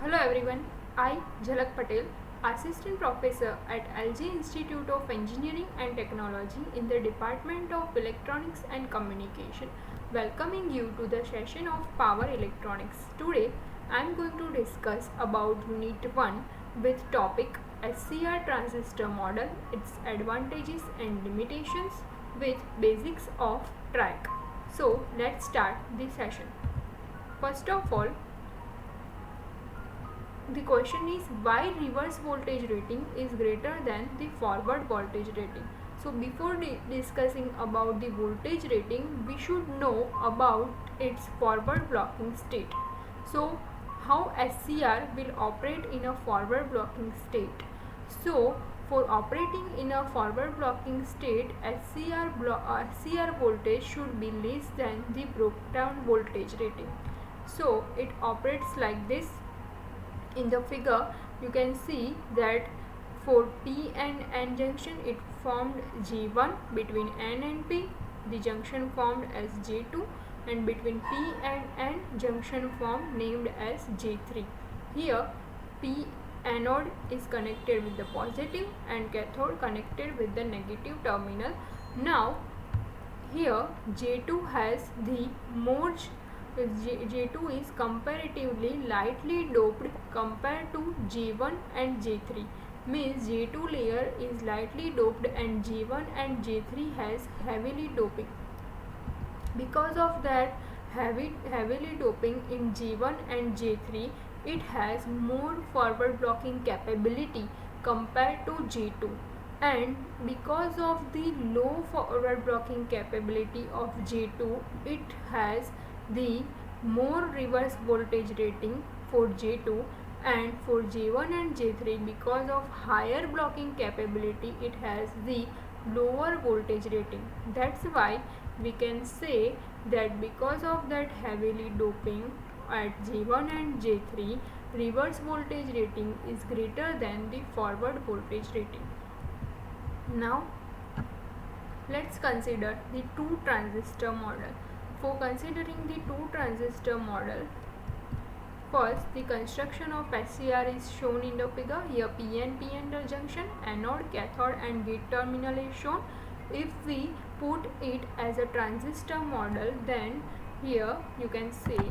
Hello everyone, I Jhalak Patel, Assistant Professor at LG Institute of Engineering and Technology in the Department of Electronics and Communication, welcoming you to the session of Power Electronics. Today I am going to discuss about Unit 1 with topic SCR transistor model, its advantages and limitations with basics of track. So let's start the session. First of all, the question is why reverse voltage rating is greater than the forward voltage rating. So before discussing about the voltage rating, we should know about its forward blocking state. So how SCR will operate in a forward blocking state. So for operating in a forward blocking state, SCR voltage should be less than the broke down voltage rating. So it operates like this. In the figure you can see that for P and N junction it formed G1, between N and P the junction formed as J2, and between P and N junction formed named as J3. Here P anode is connected with the positive and cathode connected with the negative terminal. Now here J2 has the more J2 is comparatively lightly doped compared to J1 and J3, means J2 layer is lightly doped and J1 and J3 has heavily doping. Because of that heavily doping in J1 and J3, it has more forward blocking capability compared to J2, and because of the low forward blocking capability of J2, it has the more reverse voltage rating for J2, and for J1 and J3 because of higher blocking capability it has the lower voltage rating. That's why we can say that because of that heavily doping at J1 and J3, reverse voltage rating is greater than the forward voltage rating. Now let's consider the two transistor model. For considering the two transistor model, first the construction of SCR is shown in the figure. Here PNP junction, anode, cathode and gate terminal is shown. If we put it as a transistor model, then here you can see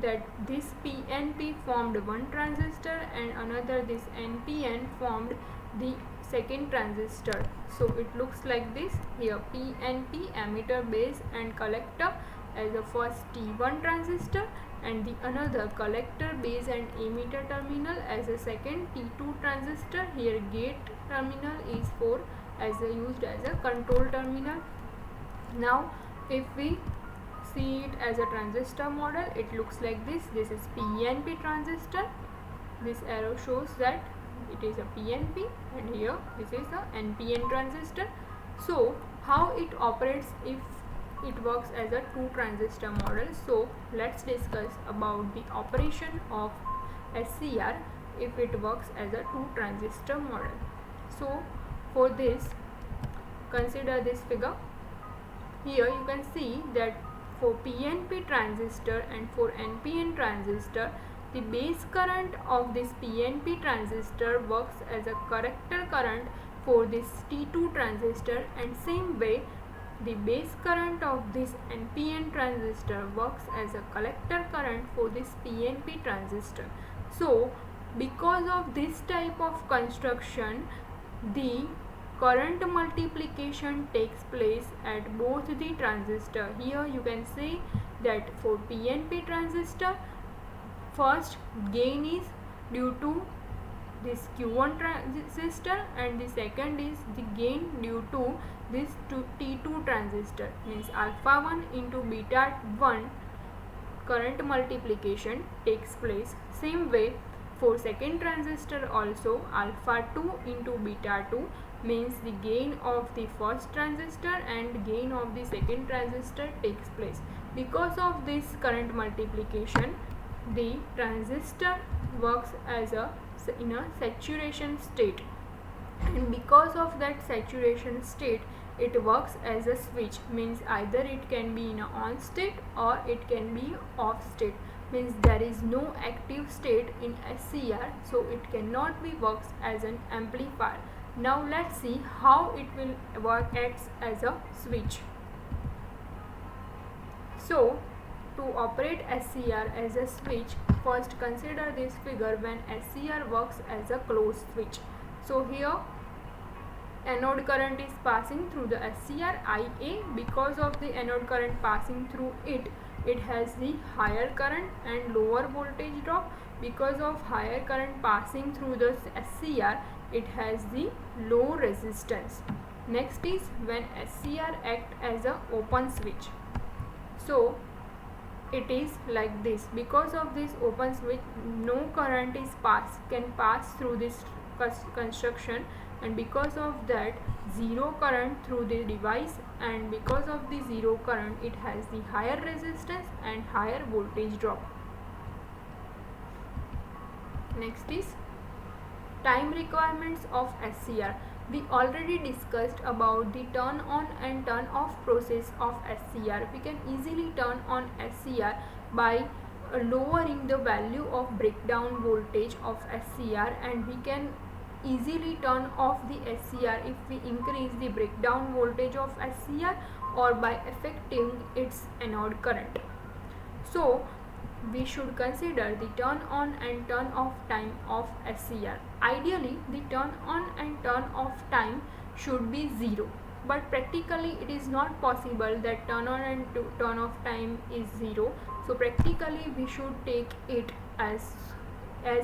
that this PNP formed one transistor and another this NPN formed the second transistor. So it looks like this. Here PNP, emitter, base and collector as the first T1 transistor, and the another collector, base and emitter terminal as a second T2 transistor. Here gate terminal is for used as a control terminal. Now if we see it as a transistor model, it looks like this. This is PNP transistor. This arrow shows that it is a PNP, and here this is a NPN transistor. So how it operates if it works as a two transistor model? So let's discuss about the operation of SCR if it works as a two transistor model. So for this, consider this figure. Here you can see that for PNP transistor and for NPN transistor, the base current of this PNP transistor works as a corrector current for this T2 transistor, and same way the base current of this NPN transistor works as a collector current for this PNP transistor. So because of this type of construction, the current multiplication takes place at both the transistor. Here you can see that for PNP transistor, first gain is due to this Q1 transistor, and the second is the gain due to this T2 transistor, means alpha 1 into beta 1 current multiplication takes place. Same way for second transistor also, alpha 2 into beta 2 means the gain of the first transistor and gain of the second transistor takes place. Because of this current multiplication, the transistor works as in a saturation state, and because of that saturation state it works as a switch, means either it can be in a on state or it can be off state. means there is no active state in SCR, so it cannot be works as an amplifier. Now let's see how it will work as a switch. So to operate SCR as a switch, first consider this figure when SCR works as a closed switch. So here anode current is passing through the SCR IA. Because of the anode current passing through it, it has the higher current and lower voltage drop. Because of higher current passing through the SCR, it has the low resistance. Next is when SCR act as a open switch. So it is like this. Because of this open switch, no current is can pass through this construction, and because of that zero current through the device, and because of the zero current it has the higher resistance and higher voltage drop. Next is time requirements of SCR. We already discussed about the turn on and turn off process of SCR. We can easily turn on SCR by lowering the value of breakdown voltage of SCR, and we can easily turn off the SCR if we increase the breakdown voltage of SCR or by affecting its anode current. So we should consider the turn on and turn off time of SCR. Ideally, the turn on and turn off time should be 0, but practically it is not possible that turn on and turn off time is 0. So practically we should take it as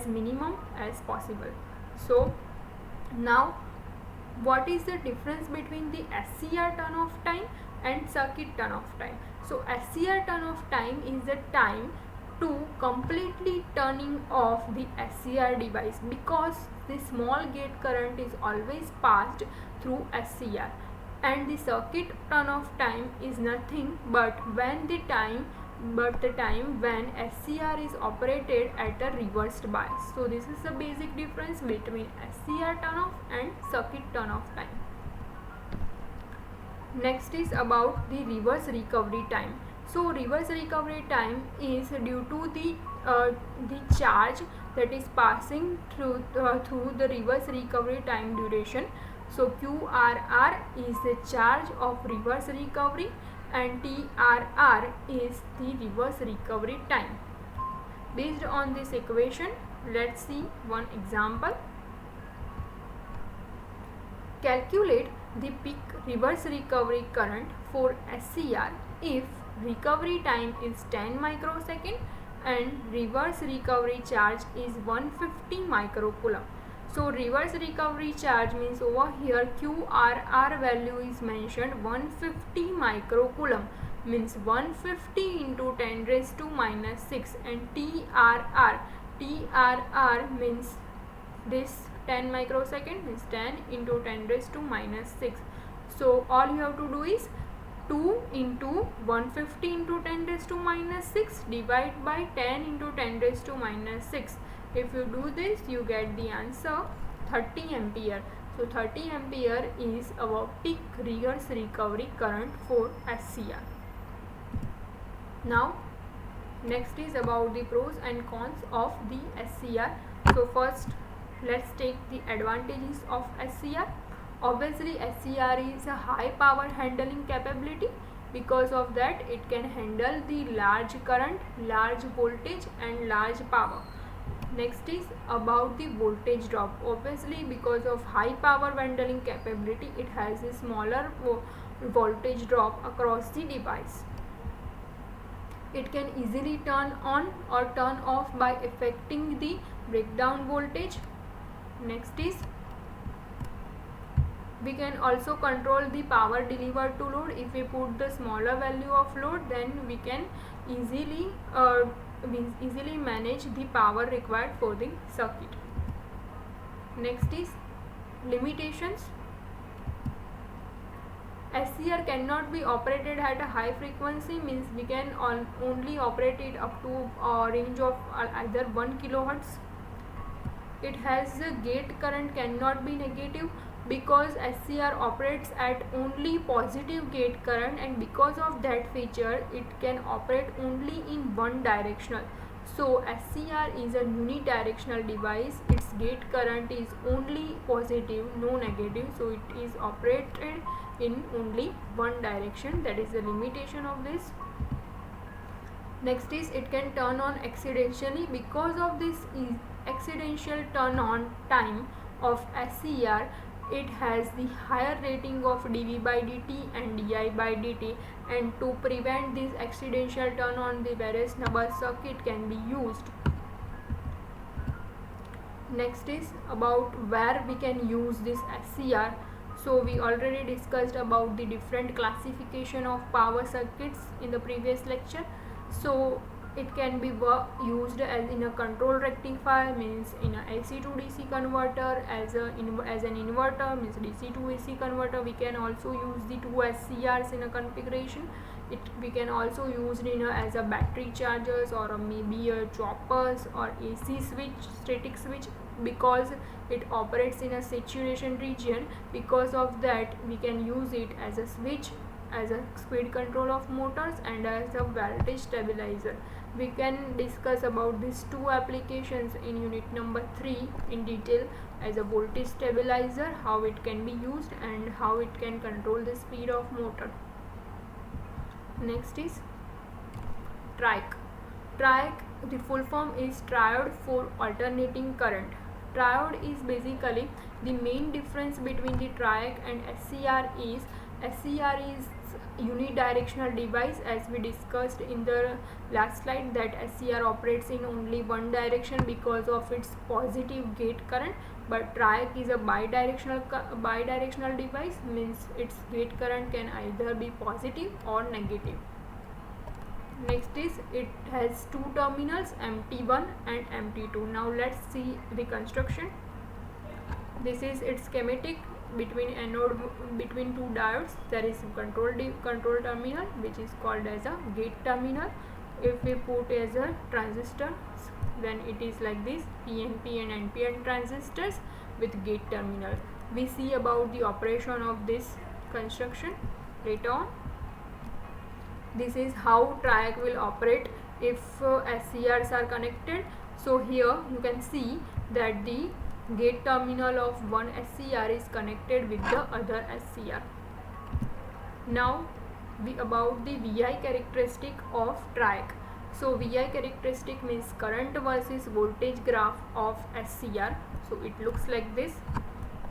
minimum as possible. So now what is the difference between the SCR turn off time and circuit turn off time? So SCR turn off time is the time to completely turning off the SCR device, because the small gate current is always passed through SCR, and the circuit turn off time is nothing but the time when SCR is operated at a reversed bias. So this is the basic difference between SCR turn off and circuit turn off time. Next is about the reverse recovery time. So reverse recovery time is due to the charge that is passing through the reverse recovery time duration. So QRR is the charge of reverse recovery and TRR is the reverse recovery time. Based on this equation, let's see one example. Calculate the peak reverse recovery current for SCR if recovery time is 10 microsecond and reverse recovery charge is 150 microcoulomb. So reverse recovery charge means over here QRR value is mentioned 150 microcoulomb, means 150 into 10 raised to minus 6, and TRR means this 10 microsecond means 10 into 10 raised to minus 6. So all you have to do is 2 into 150 into 10 raised to minus 6 divide by 10 into 10 raised to minus 6. If you do this, you get the answer 30 ampere. So 30 ampere is our peak reverse recovery current for SCR. Now next is about the pros and cons of the SCR. So first let's take the advantages of SCR. Obviously SCR is a high power handling capability. Because of that it can handle the large current, large voltage and large power. Next is about the voltage drop. Obviously because of high power handling capability, it has a smaller voltage drop across the device. It can easily turn on or turn off by affecting the breakdown voltage. Next is we can also control the power delivered to load. If we put the smaller value of load, then we can easily manage the power required for the circuit. Next is limitations. SCR cannot be operated at a high frequency, means we can only operate it up to a range of either 1 kilohertz. It has a gate current cannot be negative, because SCR operates at only positive gate current, and because of that feature it can operate only in one directional. So SCR is a unidirectional device. Its gate current is only positive, no negative. So it is operated in only one direction. That is the limitation of this. Next is it can turn on accidentally. Because of this accidental turn on time of SCR, it has the higher rating of dV by dt and di by dt, and to prevent this accidental turn on, the various number circuit can be used. Next is about where we can use this SCR. So we already discussed about the different classification of power circuits in the previous lecture. So it can be used as in a control rectifier, means in a AC to DC converter, as an inverter, means DC to AC converter. We can also use the two SCRs in a configuration. We can also use it as a battery chargers, or maybe a choppers, or AC switch, static switch, because it operates in a saturation region. Because of that, we can use it as a switch, as a speed control of motors, and as a voltage stabilizer. We can discuss about these two applications in unit number 3 in detail, as a voltage stabilizer, how it can be used and how it can control the speed of motor. Next is TRIAC. TRIAC, the full form is triode for alternating current. Triode is basically the main difference between the TRIAC and SCR is unidirectional device, as we discussed in the last slide, that SCR operates in only one direction because of its positive gate current, but TRIAC is a bidirectional device, means its gate current can either be positive or negative. Next is it has two terminals, MT1 and MT2. Now let's see the construction. This is its schematic. Between two diodes there is control terminal, which is called as a gate terminal. If we put as a transistor, then it is like this, PNP and NPN transistors with gate terminal. We see about the operation of this construction later on. This is how TRIAC will operate if SCRs are connected. So here you can see that the gate terminal of one SCR is connected with the other SCR. Now about the VI characteristic of TRIAC. So VI characteristic means current versus voltage graph of SCR. So it looks like this.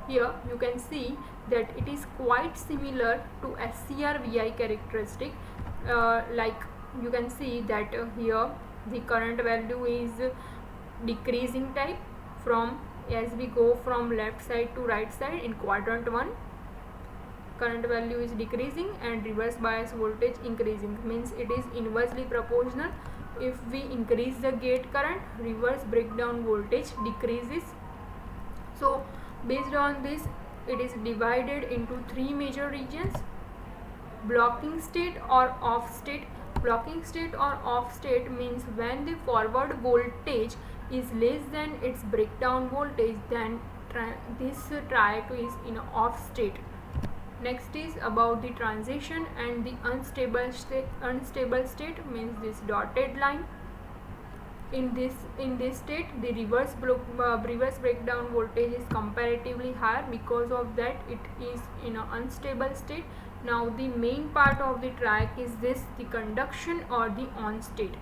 Here you can see that it is quite similar to SCR VI characteristic. Like you can see that here the current value is decreasing type from as we go from left side to right side. In quadrant 1, current value is decreasing and reverse bias voltage increasing, means it is inversely proportional. If we increase the gate current, reverse breakdown voltage decreases. So based on this, it is divided into three major regions: blocking state or off state. Blocking state or off state means when the forward voltage is less than its breakdown voltage, then this TRIAC is in off state. Next is about the transition and the unstable state. Unstable state means this dotted line. In this state, the reverse breakdown voltage is comparatively higher. Because of that, it is in an unstable state. Now the main part of the TRIAC is this, the conduction or the on state.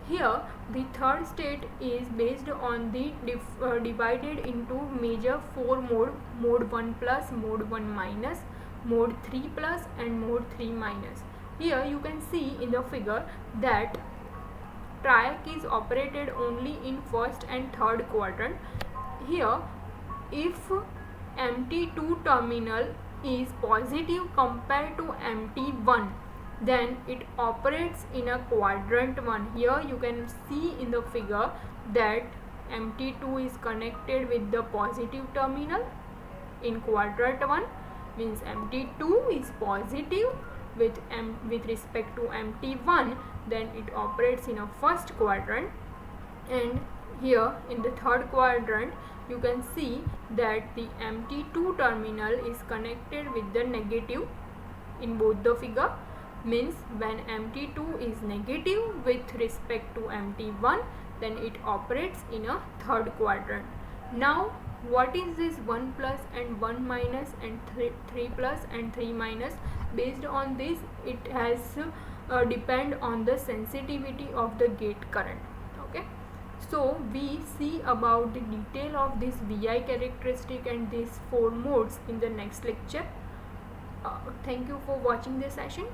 Here the third state is based on the divided into major 4 mode: mode 1 plus, mode 1 minus, mode 3 plus and mode 3 minus. Here you can see in the figure that TRIAC is operated only in first and third quadrant. Here, if MT2 terminal is positive compared to MT1, then it operates in a quadrant 1. Here you can see in the figure that MT2 is connected with the positive terminal in quadrant 1, means MT2 is positive with respect to MT1, then it operates in a first quadrant. And here in the third quadrant you can see that the MT2 terminal is connected with the negative in both the figure, means when MT2 is negative with respect to MT1, then it operates in a third quadrant. Now what is this 1 plus and 1 minus and 3 plus and 3 minus? Based on this, it has depend on the sensitivity of the gate current. Okay, so we see about the detail of this VI characteristic and these 4 modes in the next lecture. Thank you for watching this session.